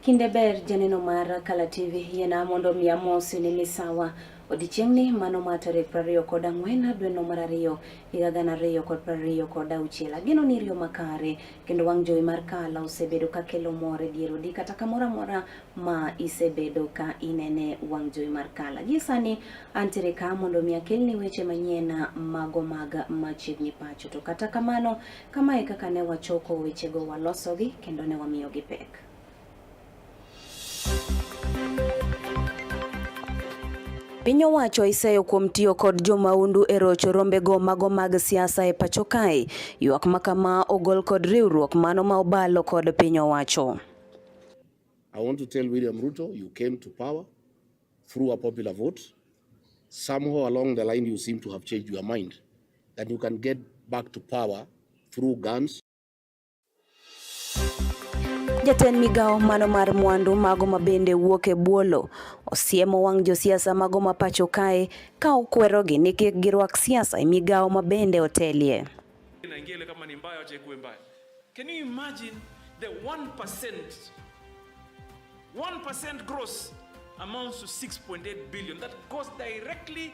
Kindeber janeno mar Kala TV yena mondo miamosi ni misawa odichiengni mano ma tarik 24 dwe no mar 2 higa 2026 ageno ni riyo makare kendo wang' jowi mar Kala osebedo ka kelo mor e dier odi kata kamoro amora ma isebedo ka inene wang' jowi mar Kala. Gi sani antere ka mondo mi akelni weche manyien mago mag Machiegni Pacho, to kata kamano kamae kaka ne wachoko wechego walosogi kendo ne wamiyogi pek. Piny owacho iseyo kuom tiyo kod jomaundu e rocho rombego mago mag siasa e pacho kae. Ywak makama ogol kod riwruok mano ma obalo kod piny owacho. I want to tell William Ruto, you came to power through a popular vote. Somehow along the line you seem to have changed your mind that you can get back to power through guns. Jaten migao mano mar mwandu mago mabende wuok e buolo osiemo wang' josiasa mago ma pacho kae ka okwerogi ni kik girwak siasa e migao mabende otelie. Can you imagine the 1% gross amounts to 6.8 billion that goes directly.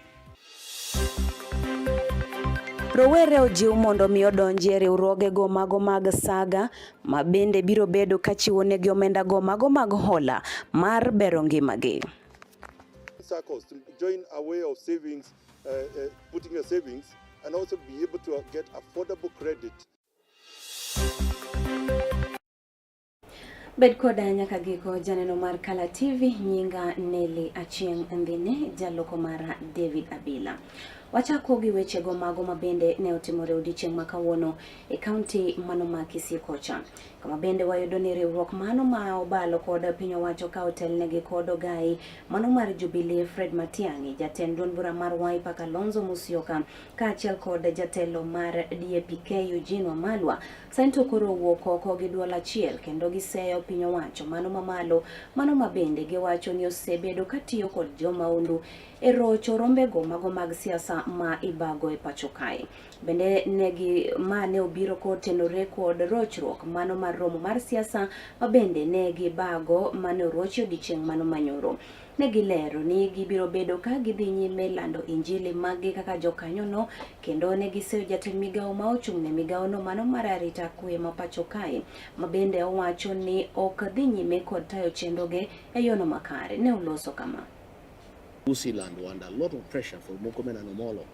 Rowere ojiw mondo mi odonji e riwruogego mago mag saga ma bende biro bedo ka chiwo negi omenda go mago mag hola mar bero ngimagi. Circles to join a way of savings, putting your savings and also be able to get affordable credit. Bed koda nyaka giko janeno mar Kala TV nyinga Nelly Achieng ndine jaloko mar David Abila. Wachako gi wechego mago mabende ne otimore odichieng' makawuono e kaunti mano ma Kisii kocha. Kama bende wayudo ni riwruok mano ma obalo kod piny owacho ka otelnegi kod ogai mano mar Jubilee Fred Matiang'i, jatend duond bura mar Wiper Kalonzo Musyoka kaachiel kod jatelo mar DAP-K Eugene Wamalwa sainto koro wuok oko gi duol achiel kendo giseyo piny owacho mano mamalo mano mabende giwacho ni osebedo katiyo kod jomaundu e rocho rombego mago mag siasa ma ibago e pacho kae. Bende ne obiro kotenore kod rochruok mano mar romo mar siasa mabende negi bago mane orochi odichieng' mano manyoro. Negilero ni gibiro bedo ka gidhi nyime lando injili magi kaka jokanyono kendo negiseyo jatend migao ma ochung'ne migao no mano mar arita kwe ma pacho kae mabende owacho ni ok dhi nyime kod tayo chenroge e yono makare. Ne uloso kama. Land were under a lot of pressure from Murkomen and Omolo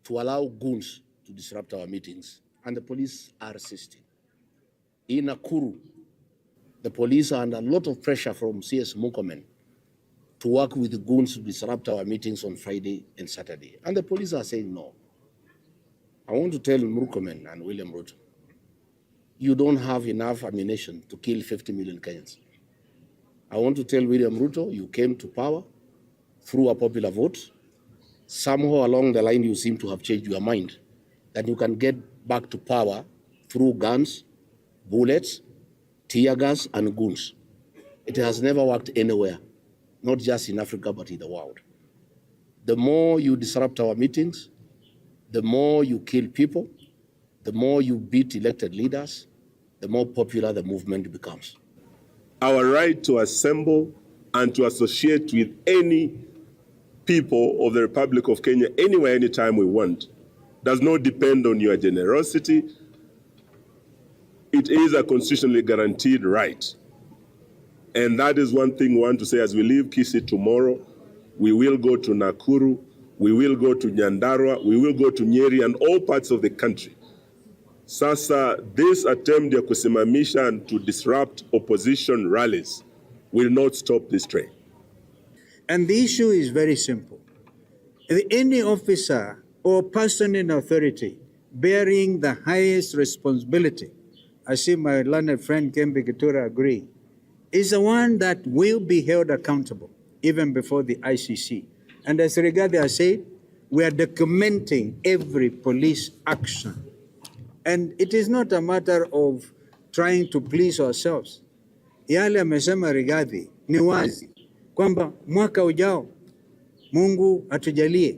to allow goons to disrupt our meetings, and the police are resisting. In Nakuru, the police are under a lot of pressure from CS Murkomen to work with the goons to disrupt our meetings on Friday and Saturday, and the police are saying no. I want to tell Murkomen and William Ruto, you don't have enough ammunition to kill 50 million Kenyans. I want to tell William Ruto, you came to power through a popular vote. Somehow along the line you seem to have changed your mind that you can get back to power through guns, bullets, tear gas and goons. It has never worked anywhere, not just in Africa but in the world. The more you disrupt our meetings, the more you kill people, the more you beat elected leaders, the more popular the movement becomes. Our right to assemble and to associate with any people of the Republic of Kenya anywhere, anytime we want, does not depend on your generosity. It is a constitutionally guaranteed right. And that is one thing we want to say as we leave Kisii tomorrow. We will go to Nakuru, we will go to Nyandarua, we will go to Nyeri and all parts of the country. Sasa, this attempt ya kusimamisha and to disrupt opposition rallies will not stop this train. And the issue is very simple. Any officer or person in authority bearing the highest responsibility, I see my learned friend Kembe Gitura agree, is the one that will be held accountable even before the ICC. And as Rigathi has said, we are documenting every police action. And it is not a matter of trying to please ourselves. Yale amesema Rigathi ni wazi kwamba mwaka ujao Mungu atujalie.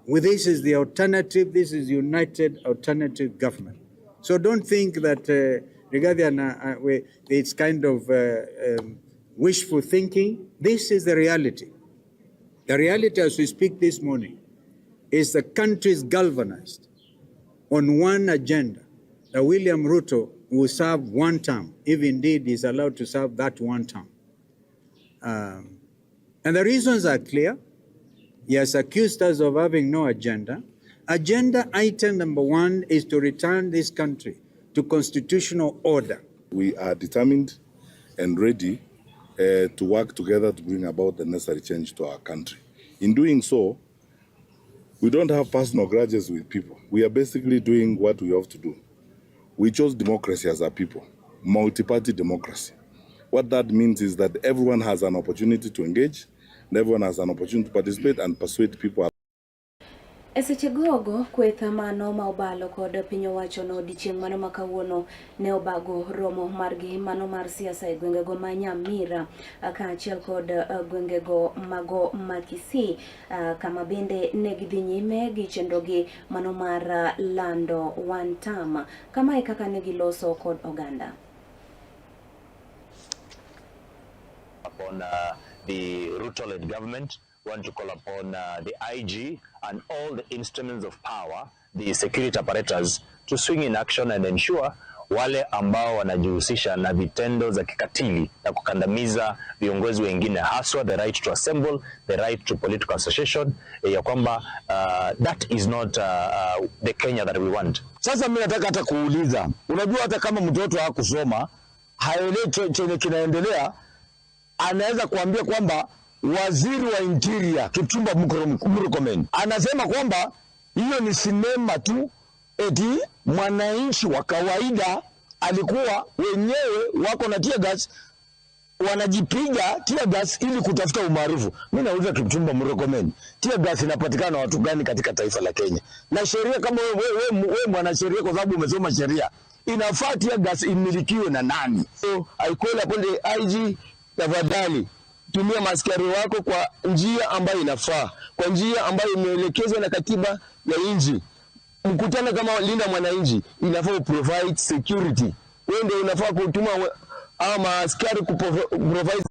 This is the alternative, this is united alternative government. So don't think that Rigathi it's kind of wishful thinking. This is the reality. The reality as we speak this morning is the country is galvanized on one agenda, that William Ruto will serve one term, if indeed is allowed to serve that one term. And the reasons are clear. He has accused us of having no agenda. Agenda item number one is to return this country to constitutional order. We are determined and ready to work together to bring about the necessary change to our country. In doing so, we don't have personal grudges with people. We are basically doing what we have to do. We chose democracy as a people, multi-party democracy. What that means is that everyone has an opportunity to engage, and everyone has an opportunity to participate and persuade people. Esechegogo kwetha mano ma obalo kod piny owacho no odiechieng' mano ma kawuono ne obago romo margi mano mar siasa e gwengego ma Nyamira kaachiel kod gwengego mago ma Kisii, kama bende ne gidhi nyime gi chenrogi mano mar lando one term. Kama e kaka ne giloso kod oganda. Upon the Ruto-led government, want to call upon the IG and all the instruments of power, the security apparatus, to swing in action and ensure wale ambao wanajihusisha na vitendo za kikatili na kukandamiza viongozi wengine, haswa the right to assemble, the right to political association, ya kwamba that is not the Kenya that we want. Sasa mimi nataka hata kuuliza, unajua hata kama mtoto hakusoma, haelewi chenye kinaendelea, anaweza kuambia kwamba waziri wa interior Kipchumba Murkomen anasema kwamba hiyo ni sinema tu, eti mwananchi wa kawaida alikuwa wenyewe wako na tear gas, wanajipiga tear gas ili kutafuta umaarufu. Mimi nauliza Kipchumba Murkomen, tear gas inapatikana na watu gani katika taifa la Kenya? Na sheria kama wewe mwanasheria, kwa sababu umesoma sheria, inafaa tear gas imilikiwe na nani? So I call upon the IG, tafadhali tumia maskari wako kwa njia ambayo inafaa, kwa njia ambayo imeelekezwa na katiba ya nchi. Mkutano kama linda mwananchi inafaa provide security. Wewe ndio unafaa kutuma ama askari provide.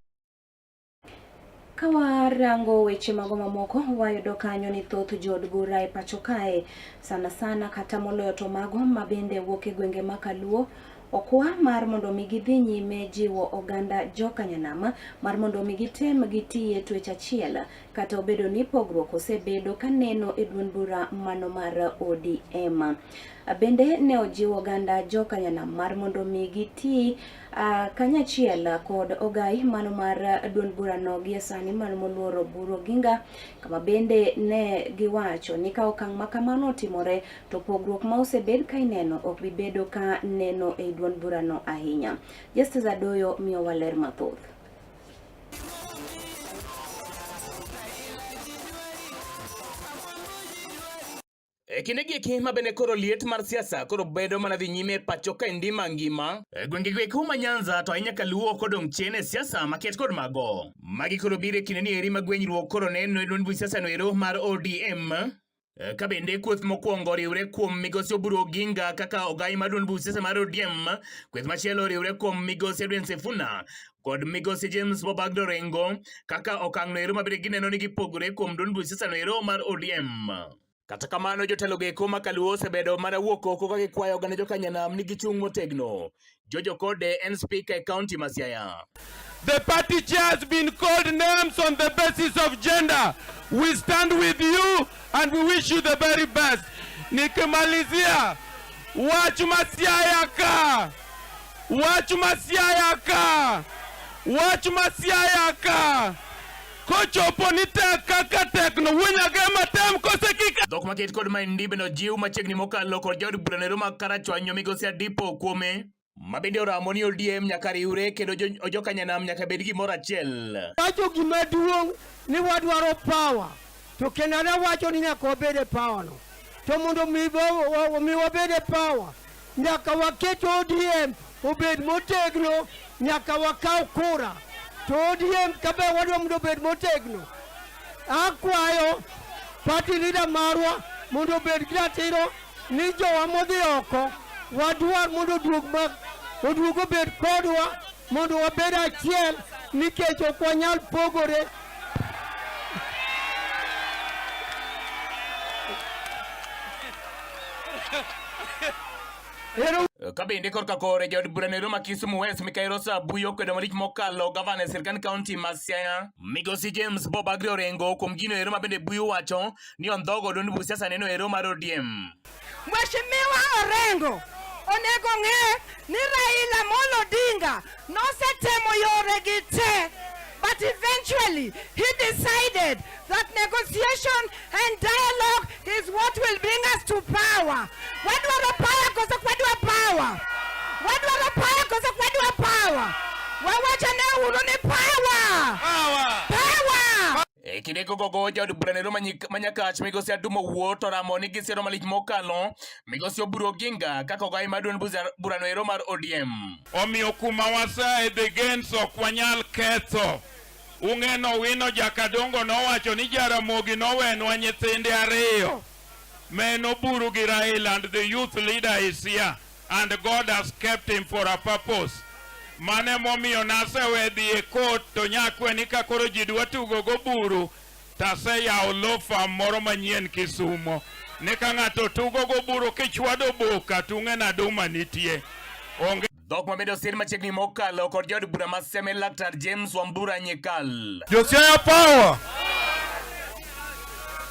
Kawarango weche mago mamoko wayudo kanyo ni thoth jod bura e pacho kae sana kata moloyo to mago mabende wuok e gwenge makaluo okwa mar mondo mi gidhi nyime jiwo oganda jokanyanama mar mondo mi gitem gitie twech achiel kata obedo ni pogruok osebedo kaneno e duond bura mano mar ODM. Bende ne ojiwo oganda jokanyanam mar mondo mi giti kanyachiel kod ogai mano mar duond bura no gie sani mano moluoro buro ginga, kama bende ne giwacho ni ka okang' makamano timore to pogruok ma osebed ka ineno ok bibedo ka neno e duond bura no ahinya. Justice Adoyo miyo waler mathoth. Kinegi kima bene koro liet mar siasa koro bedo mana dhi nyime pacho ka ndima ngima gwenge kuma Nyanza to ahinya kaluo kodong' chien e siasa maket kod mago magi koro bire kineni eri magwenyruok koro neno e duond bura siasa no ero mar ODM ka bende kweth mokwongo riwre kuom migosi Oburu Oginga kaka ogai mar duond bura siasa mar ODM, kweth machielo riwre kuom migosi Edwin Sifuna kod migosi James Bobagdo Rengo kaka okang' no ero mabire gineno ni gipogore kuom duond bura siasa no ero mar ODM. Kata kamano jotelo geko makaluo osebedo mana wuok oko ka gikwayo oganda jokanyanam ni gichung' motegno. Jojo Kode en speaker e county ma Siaya. The party chair has been called names on the basis of gender. We stand with you and we wish you the very best. Nikimalizia, wachuma Siaya ka! Wachuma Siaya ka! Wachuma Siaya ka! Kochopo nite kaka tekno winya gema tem kosekika. Dok maket kod maindi beno jiu Machiegni mokalo kod jaod bura nero makarachwanyo migosi Adipo kuome mabende oramo ni ODM nyaka riwre kendo jokanyanam nyaka bed gimoro achiel. Wacho gima duong' ni wadwaro power, to kendo ne wacho ni nyaka wabede power no. To mondo mi wabede power nyaka waket ODM obed motegno, nyaka wakaw kura to ODM kabe wadwa mondo bed motegno. Akwayo party leader marwa mondo bed gratiro ni jowa modhi oko wadwar mondo oduog obed kodwa mondo wabed achiel nikech ok wanyal pogore. Kabinde korka kore jod burane Roma Kisumu West Mikairo Sabuyo kwedo malich mokalo gavana Sirkan County Masiaya Migosi James Bob Agri Orengo kuom gino ero mabende Buyo wacho ni ondhogo don bu siasa neno ero mar ODM. Mheshimiwa Orengo onego ng'e ni Raila Amolo Odinga nosetemo yore gi te, but eventually he decided that negotiation and dialogue is what will bring us to power. Wadwaro power koso kwadwa power. Wadwaro power koso kwadwa power. Wawachane uru ni power. Power. Kideko gogo jod burane Roma Manyakach Migosi Adumo Wuoto ramo ni gisiro malich mokalo Migosi Oburo Ginga kako gai madun burano ero mar ODM. Omiyo kuma wasa the gains ok wanyal ketho. Ung'eno wino jakadongo nowacho ni Jaramogi nowenwa nyithinde ariyo. Men Oburu gi Raila, and the youth leader is here and God has kept him for a purpose. Mane momiyo nasewe dhi e court to nyakwe ni kakoro ji dwa tugo go buru tase yawo law firm moro manyien Kisumo. Ni ka ng'ato tugo go buru kichwado boka tung'ena duma nitie. Onge Dhok mabedo sir Machiegni mokalo kod jod bura maseme Laktar James Wambura Nyekal. Josiaya power.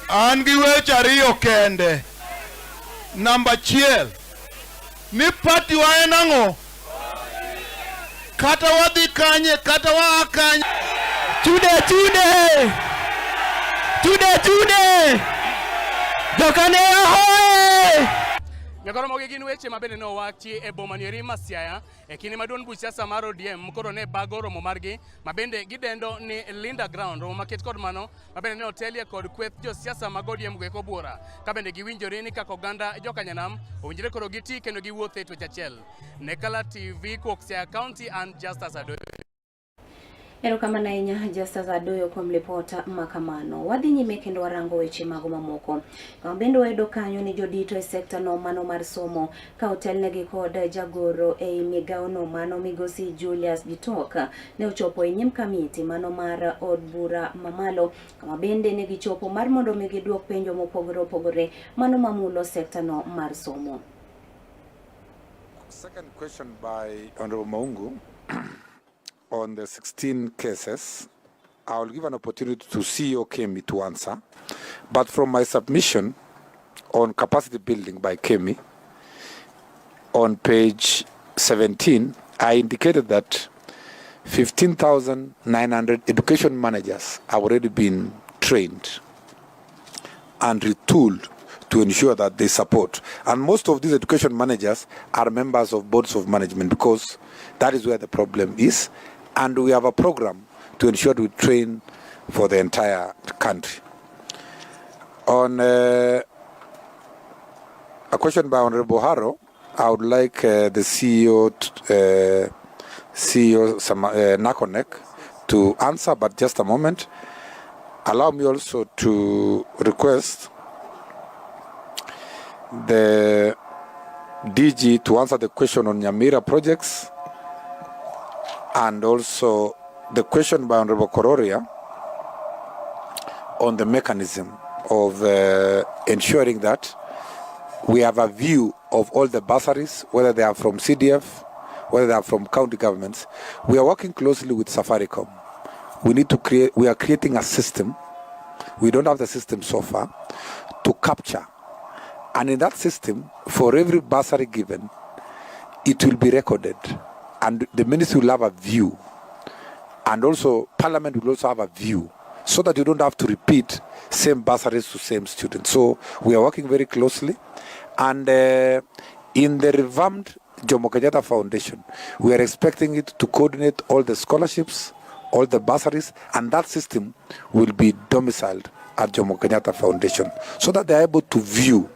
An gi weche ariyo kende. Namba achiel. Ni party wa en ang'o? Kata wadhi kanye, kata waa kanye. Tude! Dokane ahoy! Nyakoro mogi gin weche mabende no wachi e boma ni Masiaya e kinde maduong' buch siasa mar ODM koro ne bago romo margi mabende gidendo ni Linda Ground romo maket kod mano mabende ne otelie kod kweth jo siasa mag ODM gweko buora kabende giwinjore ni kaka oganda jokanyanam owinjore koro giti kendo giwuothe e twech achiel. Ne Kala TV kuok Siaya County and Justice Adoyo. Erokamano ahinya Justice Adoyo kuom lipota makamano. Wadhi nyime kendo warango weche mago mamoko. Bende wayudo kanyo ni jodito e sekta no mano mar somo ka otelnegi kod jagoro e migawo no mano Migosi Julius Gitok ne ochopo e nyim kamiti mano mar od bura mamalo kama bende ne gichopo mar mondo giduok penjo mopogore opogore mano mamulo sekta no mar somo. Second question by Honorable Maungu. On the 16 cases, I will give an opportunity to CEO Kemi to answer. But from my submission on capacity building by Kemi, on page 17, I indicated that 15,900 education managers have already been trained and retooled to ensure that they support. And most of these education managers are members of boards of management because that is where the problem is. And we have a program to ensure we train for the entire country. On a question by Honorable Haro, I would like the CEO Nakonek to answer, but just a moment. Allow me also to request the DG to answer the question on Nyamira projects, and also the question by Honorable Kororia on the mechanism of ensuring that we have a view of all the bursaries, whether they are from CDF, whether they are from county governments. We are working closely with Safaricom. We are creating a system. We don't have the system so far to capture. And in that system, for every bursary given, it will be recorded. And the ministry will have a view. And also, Parliament will also have a view, so that you don't have to repeat same bursaries to same students. So we are working very closely. And in the revamped Jomo Kenyatta Foundation, we are expecting it to coordinate all the scholarships, all the bursaries, and that system will be domiciled at Jomo Kenyatta Foundation, so that they are able to view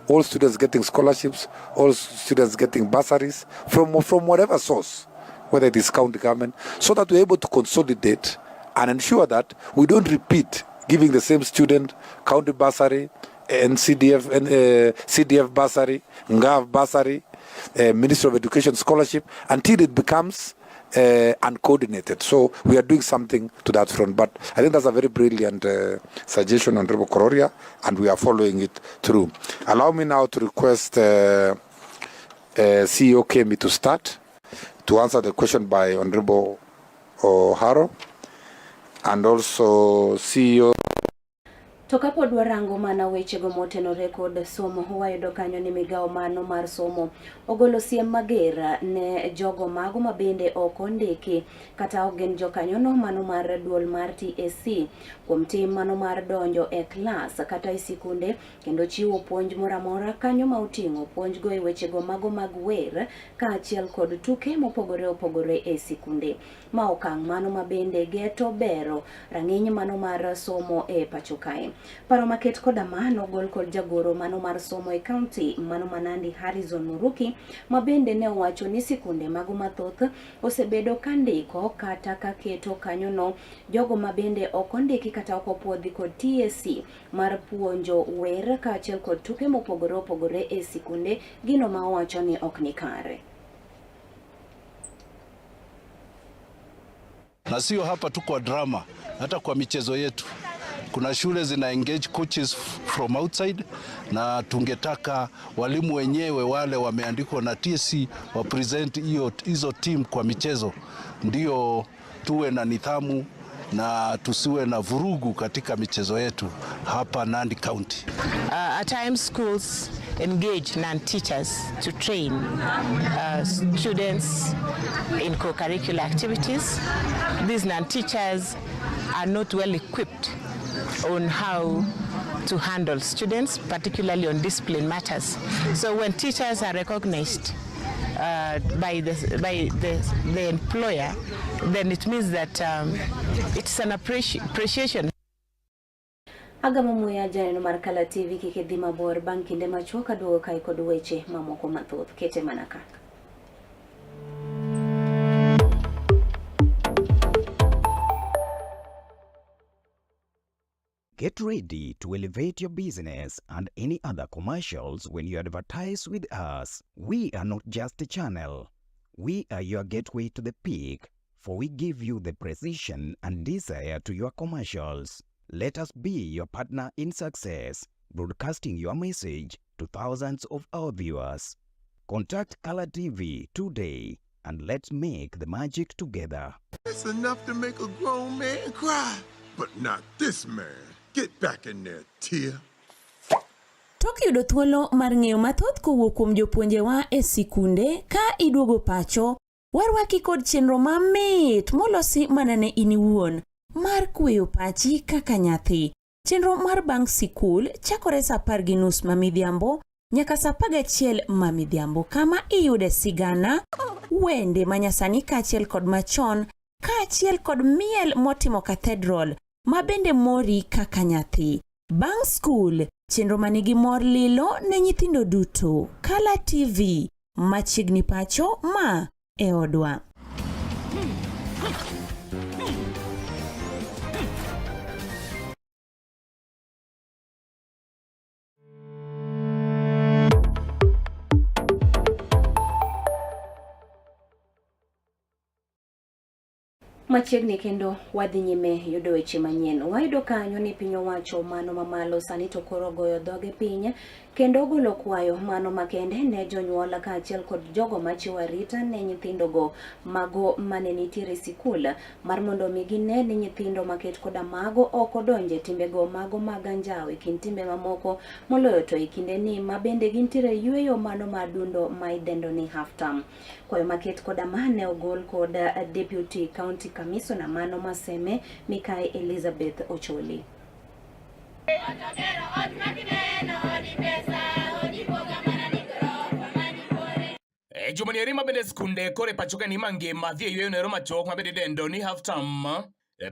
all students getting scholarships, all students getting bursaries from whatever source, whether it is county government, so that we're able to consolidate and ensure that we don't repeat giving the same student county bursary, CDF bursary, NGAV bursary, Ministry of Education scholarship, until it becomes uncoordinated. So we are doing something to that front. But I think that's a very brilliant suggestion, Honorable Kororia, and we are following it through. Allow me now to request CEO Kemi to start to answer the question by Honorable Haro, and also CEO. Toka pod warango mana wechego motenore kod somo, wayudo kanyo ni migao mano mar somo ogolo siem mager ne jogo mago mabende ok ondiki kata ogen jokanyono mano mar duol mar TSC kuom tim mano mar donjo e klas kata e sikunde kendo chiwo puonj moramora kanyo ma oting'o puonj go e wechego mago mag wer kaachiel kod tuke mopogore opogore e sikunde. Ma okang' mano mabende geto bero rang'iny mano mar somo e pacho kae. Paro maket koda mano gol kod jagoro mano mar somo e county mano manandi Harrison Muruki mabende ne owacho ni sikunde mago mathoth osebedo kandiko kata kaketo kanyono jogo mabende ok ondiki kata ok opuodhi kod TSC mar puonjo wer kaachiel kod tuke mopogore opogore e sikunde, gino ma owacho ni ok ni kare. Na sio hapa tu kwa drama, hata kwa michezo yetu. Kuna shule zina engage coaches from outside, na tungetaka walimu wenyewe wale wameandikwa na TSC wa present hizo team kwa michezo, ndio tuwe na nidhamu na tusiwe na vurugu katika michezo yetu hapa Nandi County. At times schools engage non-teachers to train students in co-curricular activities. These non-teachers are not well equipped on how to handle students, particularly on discipline matters. So when teachers are recognized by the employer, then it means that it's an appreciation. Agamo muya janeno mar Kala TV kikidhi mabor bang' kinde machuok aduogo kae kod weche mamoko mathoth. Kete mana kaka. Get ready to elevate your business and any other commercials when you advertise with us. We are not just a channel. We are your gateway to the peak, for we give you the precision and desire to your commercials. Let us be your partner in success, broadcasting your message to thousands of our viewers. Contact Kala TV today and let's make the magic together. It's enough to make a grown man cry, but not this man. Get back in there, Tia. Tok yudo thuolo mar ng'eyo mathoth kowuok kuom jopuonjewa e sikunde ka iduogo pacho, warwaki kod chenro mamit molosi mana ne in iwuon mar kweyo pachi kaka nyathi. Chenro mar bang' sikul chakore saa 10:30 mamidhiambo nyaka saa 11 mamidhiambo, kama iyude sigana, wende manyasani kaachiel kod machon, kaachiel kod miel motimo cathedral mabende mori kaka nyathi. Bang' skul, chenro manigi mor lilo ne nyithindo duto. Kala TV, machiegni pacho ma e odwa. Machiegni kendo wadhi nyime yudo weche manyien. Wayudo kanyo ni piny owacho mano mamalo sani to koro goyo dhoge piny kendo golo kwayo mano makende ne jonyuol kaachiel kod jogo machiwo arita ne nyithindogo mago mane nitiere sikul mar mondo mi gine ni nyithindo maket koda mago ok odonje timbego mago mag anjawe kind timbe mamoko, moloyo to e kinde ni mabende gintiere yueyo mano madundo ma idendo ni half term. Kwayo maket koda mane ogol kod Deputy County Commissioner mano maseme Mikae Elizabeth Ocholi. Jumani erima bende skunde kore pachoka ni mangima dhie yueyo nero machok mabende dendo ni half term.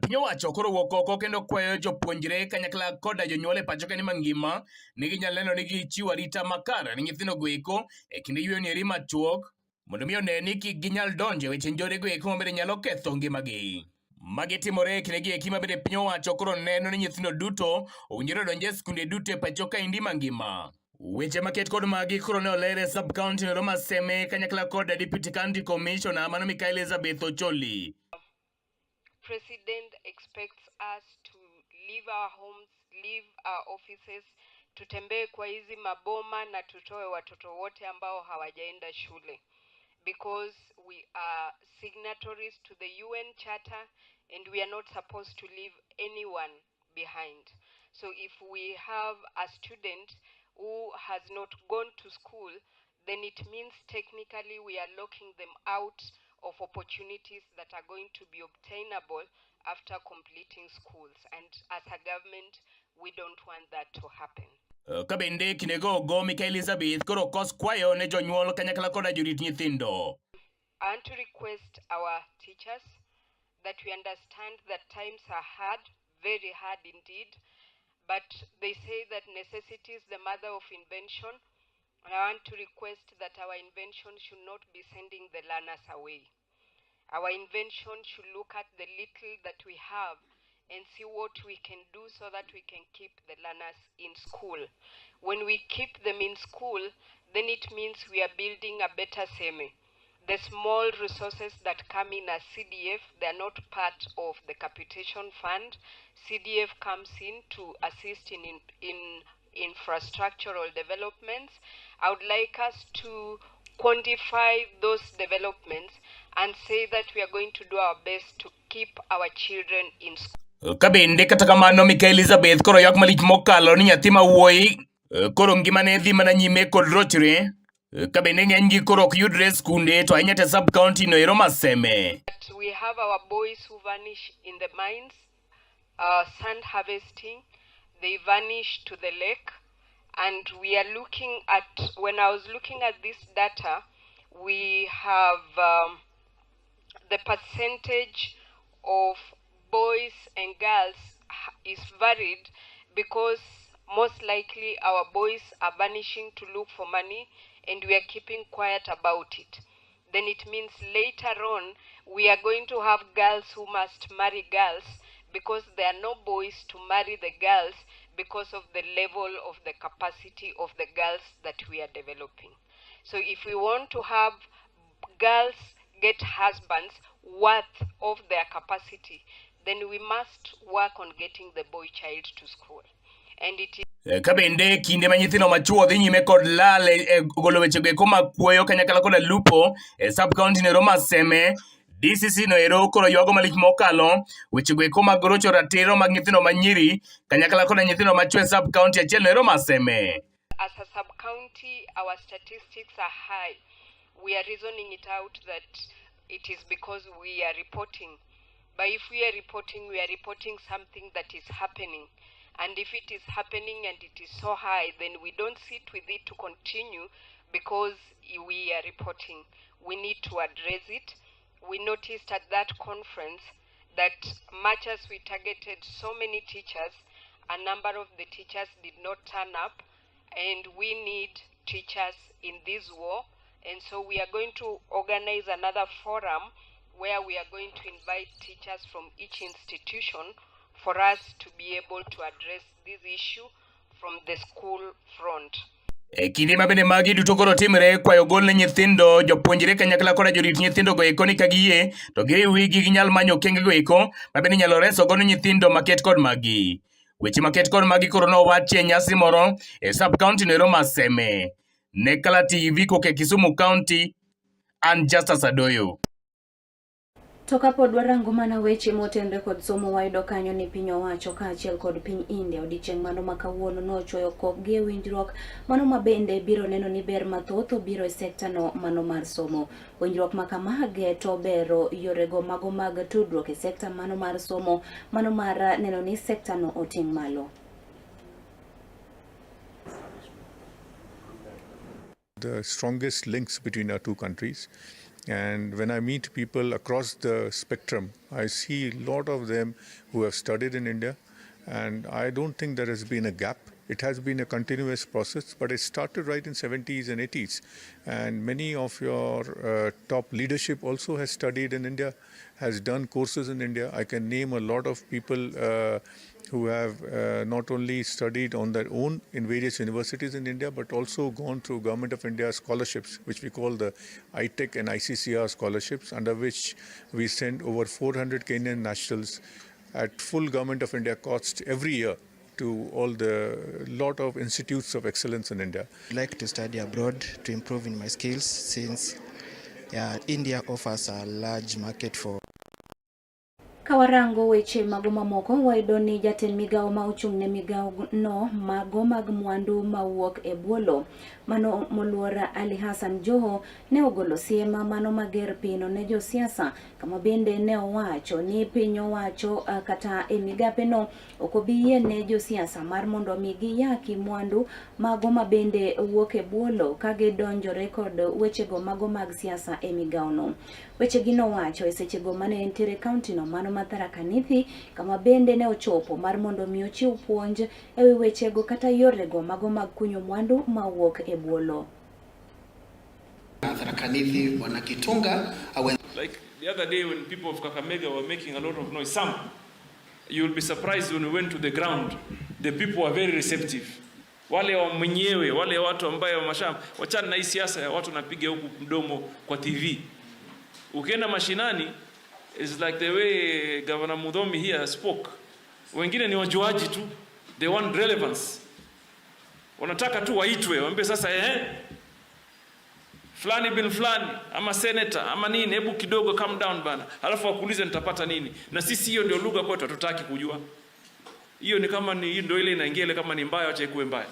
Piny owacho koro wuok oko kendo kwayo jopuonjre kanyakla koda jonyuol e pachoka ni mangima ni ginyalo neno ni gichiwo arita makare ni nyithindo goeko e kinde yueyo ni erima machuok mondo mi one ni kik ginyal donjo e weche njore goeko mabende nyalo ketho ngimagi. Magi timore kinde gi eki mabende piny owacho koro neno ni nyithindo duto owinjore donje skunde duto e pachoka indi mangima. Weche maket kod magi koro ne olere sub-county Roma Seme kanyakla kod Deputy County Commissioner mano Mikael Elizabeth Ocholi. President expects us to leave our homes, leave our offices, tutembee kwa hizi maboma na tutoe watoto wote ambao hawajaenda shule, because we are signatories to the UN Charter and we are not supposed to leave anyone behind. So if we have a student who has not gone to school, then it means technically we are locking them out of opportunities that are going to be obtainable after completing schools. And as a government, we don't want that to happen. Kabende kinego go Mikael Elizabeth koro kos kwayo ne jonyuol kanyakla kod jorit nyithindo. I want to request our teachers that we understand that times are hard, very hard indeed, but they say that necessity is the mother of invention. And I want to request that our invention should not be sending the learners away. Our invention should look at the little that we have and see what we can do so that we can keep the learners in school. When we keep them in school, then it means we are building a better SEME. The small resources that come in as CDF, they are not part of the capitation fund. CDF comes in to assist in infrastructural developments. I would like us to quantify those developments and say that we are going to do our best to keep our children in school. Kabende kata kamano Mikael Elizabeth koro yak malich mokalo ni nyathi mawuoyi koro ngimane dhi mana nyime kod rochre. Kabende ng'enygi koro ok yudre skunde to ahinya te sub-county no Roma Seme. We have our boys who vanish in the mines, sand harvesting, they vanish to the lake. And we are looking at, when I was looking at this data, we have the percentage of boys and girls is varied, because most likely our boys are vanishing to look for money and we are keeping quiet about it. Then it means later on we are going to have girls who must marry girls, because there are no boys to marry the girls because of the level of the capacity of the girls that we are developing. So if we want to have girls get husbands worth of their capacity, then we must work on getting the boy child to school. And it is Kabende kinde ma nyithindo machuo dhi nyime kod lal golo wechego eko makweyo kanyakla koda lupo sub-county ne Roma Seme. DCC no ero koro ywago malich mokalo wechego eko mag rocho ratiro mag nyithindo manyiri kanyakla koda nyithindo machuo sub-county achiel no Roma Seme. As a sub-county, our statistics are high. We are reasoning it out that it is because we are reporting. But if we are reporting something that is happening. And if it is happening and it is so high, then we don't sit with it to continue because we are reporting. We need to address it. We noticed at that conference that much as we targeted so many teachers, a number of the teachers did not turn up, and we need teachers in this war. And so we are going to organize another forum where we are going to invite teachers from each institution for us to be able to address this issue from the school front. Kinde mabende magi duto koro timre kwayo gol ne nyithindo jopuonjre kanyakla koda jorit nyithindo go eko ni kagiyie to giri wigi ginyal manyo okenge go eko mabende nyalo reso godo nyithindo maket kod magi. Weche maket kod magi koro nowachi e nyasi moro sub-county no Roma Seme. Ne Kala TV koke Kisumu County, and Justus Adoyo. To kapod warango mana weche motenre kod somo wayudo kanyo ni piny owacho kaachiel kod piny India odiochieng' mano ma kawuono nochwoyo kokgi e winjruok mano mabende biro neno ni ber mathoth obiro e sekta no mano mar somo. Winjruok ma kamage to bero yorego mago mag tudruok e sekta mano mar somo mano mar neno ni sekta no oting' malo. The strongest links between our two countries. And when I meet people across the spectrum, I see a lot of them who have studied in India, and I don't think there has been a gap It has been a continuous process, but it started right in 70s and 80s. And many of your top leadership also has studied in India, has done courses in India. I can name a lot of people who have not only studied on their own in various universities in India, but also gone through Government of India scholarships, which we call the ITEC and ICCR scholarships, under which we send over 400 Kenyan nationals at full Government of India cost every year to all the lot of institutes of excellence in India. I'd like to study abroad to improve in my skills, since India offers a large market for. Kawarango weche mago mamoko wayudo ni jatend migao ma ochung' ne migao no mago mag mwandu mawuok e bwolo mano moluor Ali Hassan Joho ne ogolo siema mano mager pino ne josiasa, kama bende ne owacho ni piny owacho kata e migape no okobiyie ne josiasa mar mondo migi yaki mwandu mago mabende wuok e bwolo ka gidonjore kod wechego mago mag siasa e migao no. Wechegi nowacho e sechego mane entiere kaunti no mano ma Tharaka Nithi, kama bende ne ochopo mar mondo mi ochiw puonj e wi wechego kata yorego mago mag kunyo mwandu mawuok e bwolo. Tharaka Nithi wanakitunga like the other day when people of Kakamega were making a lot of noise, you'll be surprised when we went to the ground, the people were very receptive. Wale wa mwenyewe, wale watu ambaye wachana na hii siasa ya watu napiga huku mdomo kwa TV. Ukienda mashinani, it's like the way Governor Mudhomi here spoke. Wengine ni wajuaji tu, they want relevance. Wanataka tu waitwe, waambie sasa fulani bin fulani, ama senator, ama nini, hebu kidogo calm down bana. Halafu wakuulize nitapata nini. Na sisi hiyo ndio lugha kwetu hatutaki kujua. Hiyo ni kama ni ndio ile inaingia ile kama ni mbaya acha ikuwe mbaya.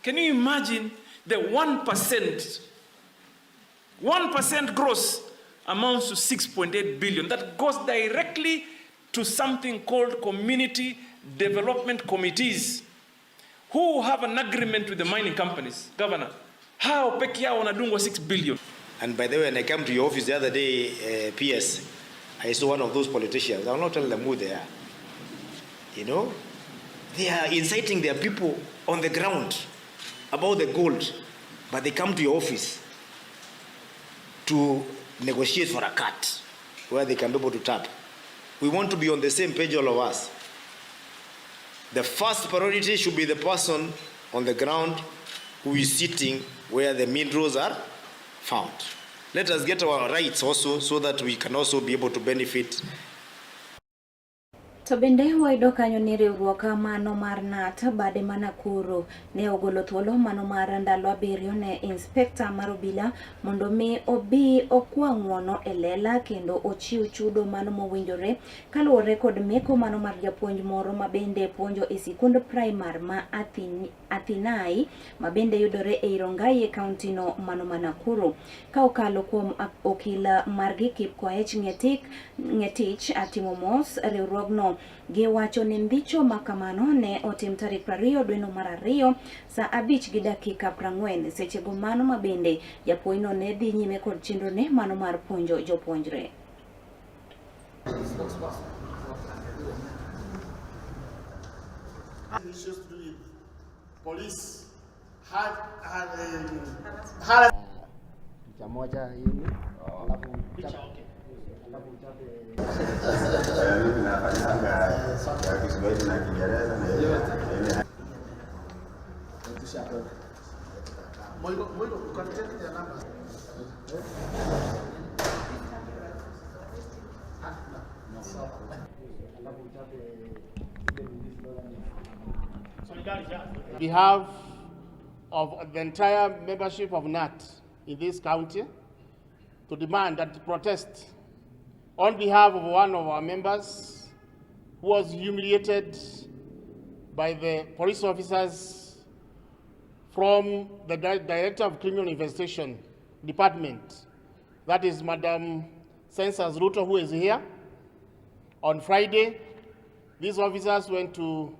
Can you imagine the 1% gross amounts to 6.8 billion that goes directly to something called community development committees who have an agreement with the mining companies. Governor, how peke yao wanadungwa 6 billion? And by the way, when I came to your office the other day, PS, I saw one of those politicians. I will not tell them who they are. You know, they are inciting their people on the ground about the gold, but they come to your office to negotiate for a cut where they can be able to tap. We want to be on the same page, all of us. The first priority should be the person on the ground who is sitting where the minerals are found. Let us get our rights also, so that we can also be able to benefit. To bende wayudo kanyo ni riwruok mano mar NAT bade mana kuro ne ogolo thuolo mano mar ndalo 7 ne inspector mar obila mondo mi obi okwang'wono e lela kendo ochiw chudo mano mowinjore kaluwore kod meko mano mar japuonj moro mabende puonjo e sikund primar ma Athinai mabende yudore e Rongai e kaunti no mano mana kuro ka okalo kuom okila margi Kipkoech Ngetich atimo mos riwruogno giwacho ni mbicho makamano ne otim tarik 20 dwe no mar 2 saa 5:40 sechego mano mabende japuonjno ne dhi nyime kod chenro ne mano mar puonjo jopuonjre. Police had moja hivi on behalf of the entire membership of NAT in this county to demand and to protest on behalf of one of our members who was humiliated by the police officers from the Director of Criminal Investigation Department, that is Madam Census Ruto, who is here. On Friday, these officers went to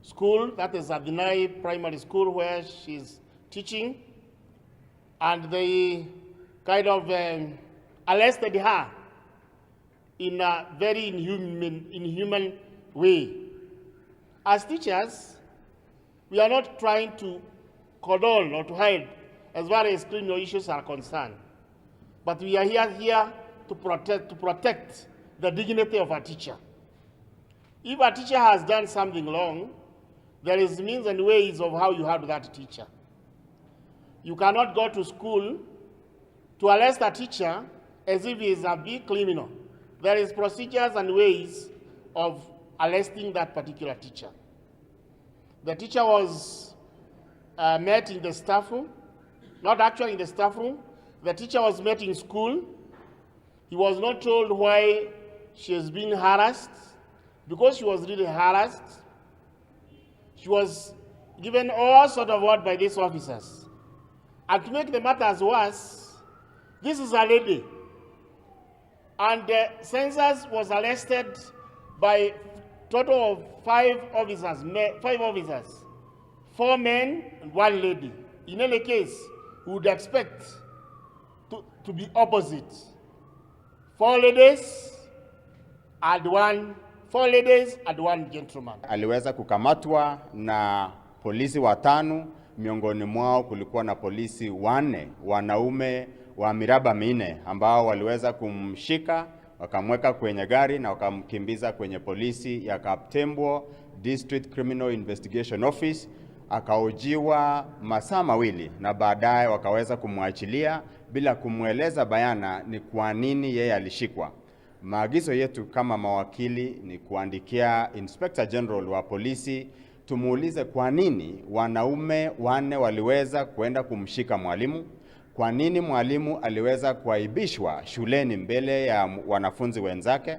school, that is Adinai Primary School, where she's teaching, and they kind of arrested her in a very inhuman way. As teachers, We are not trying to condone or to hide as far as criminal issues are concerned. But we are here to protect the dignity of a teacher. If a teacher has done something wrong, there is means and ways of how you handle that teacher. You cannot go to school to arrest a teacher as if he is a big criminal. There is procedures and ways of arresting that particular teacher. The teacher was met in the staff room, not actually in the staff room. The teacher was met in school. He was not told why she has been harassed, because she was really harassed. She was given all sort of word by these officers. And to make the matters worse, this is a lady. And the census was arrested by total of 5 officers, 4 men and 1 lady. In any case, we would expect to be opposite. 4 ladies and 1 gentleman. Aliweza kukamatwa na polisi 5, miongoni mwao kulikuwa na polisi 4 wanaume wa miraba 4 ambao waliweza kumshika, wakamweka kwenye gari na wakamkimbiza kwenye polisi ya Kaptembwo District Criminal Investigation Office. Akaojiwa masaa 2 na baadaye wakaweza kumwachilia bila kumweleza bayana ni kwa nini yeye alishikwa. Maagizo yetu kama mawakili ni kuandikia Inspector General wa polisi tumuulize kwa nini wanaume 4 waliweza kwenda kumshika mwalimu, kwa nini mwalimu aliweza kuaibishwa shuleni mbele ya wanafunzi wenzake,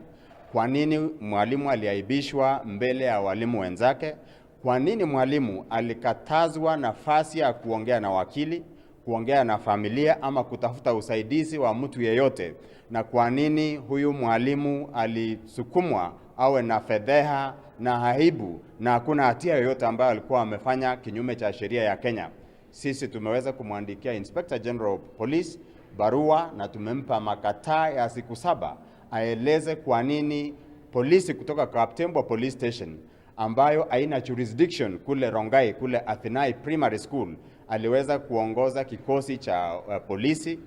kwa nini mwalimu aliaibishwa mbele ya walimu wenzake, kwa nini mwalimu alikatazwa nafasi ya kuongea na wakili, kuongea na familia ama kutafuta usaidizi wa mtu yeyote, na kwa nini huyu mwalimu alisukumwa awe na fedheha na aibu na hakuna hatia yoyote ambayo alikuwa amefanya kinyume cha sheria ya Kenya. Sisi tumeweza kumwandikia Inspector General of Police barua na tumempa makataa ya siku 7 aeleze kwa nini polisi kutoka Kaptembwo Police Station ambayo haina jurisdiction kule Rongai, kule Athenai Primary School, aliweza kuongoza kikosi cha polisi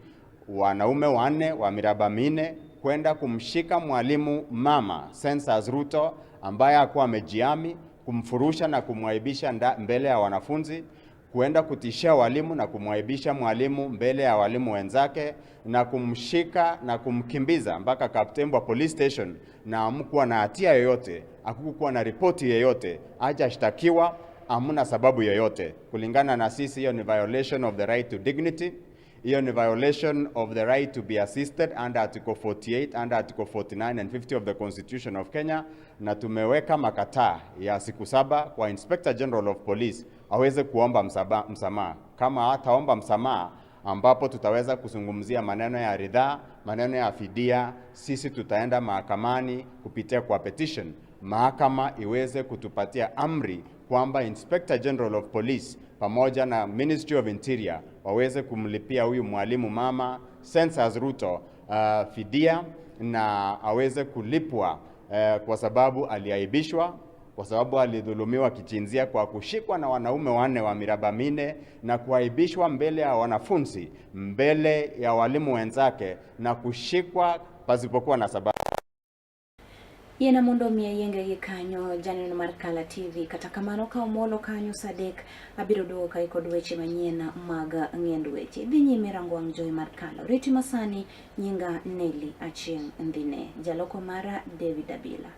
wanaume 4 wa miraba 4 kwenda kumshika mwalimu mama Census Ruto ambaye hakuwa amejiami, kumfurusha na kumwaibisha mbele ya wanafunzi, kuenda kutishia walimu na kumwaibisha mwalimu mbele ya walimu wenzake, na kumshika na kumkimbiza mpaka Kaptembwo Police Station, na hamkuwa na hatia yoyote, hakukuwa na ripoti yoyote, hajashtakiwa, hamna sababu yoyote. Kulingana na sisi, hiyo ni violation of the right to dignity. Hiyo ni violation of the right to be assisted under Article 48, under Article 49 and 50 of the Constitution of Kenya, na tumeweka makataa ya siku 7 kwa Inspector General of Police aweze kuomba msamaha. Kama hataomba msamaha, ambapo tutaweza kuzungumzia maneno ya ridhaa, maneno ya fidia, sisi tutaenda mahakamani kupitia kwa petition. Mahakama iweze kutupatia amri kwamba Inspector General of Police pamoja na Ministry of Interior waweze kumlipia huyu mwalimu mama Census Ruto fidia, na aweze kulipwa kwa sababu aliaibishwa, kwa sababu alidhulumiwa kichinzia kwa kushikwa na wanaume 4 wa miraba 4 na kuaibishwa mbele ya wanafunzi, mbele ya walimu wenzake, na kushikwa pasipokuwa na sababu. Yena mundo mia yenge gikanyo janeno mar Kala TV kata kamano ka omolo kanyo sadek abiro duoka kod weche manyien mag ng'end weche dhi nyime rango wang' jowi mar Kala. Reti masani nyinga Nelly Achieng ndine jaloko mara David Abila.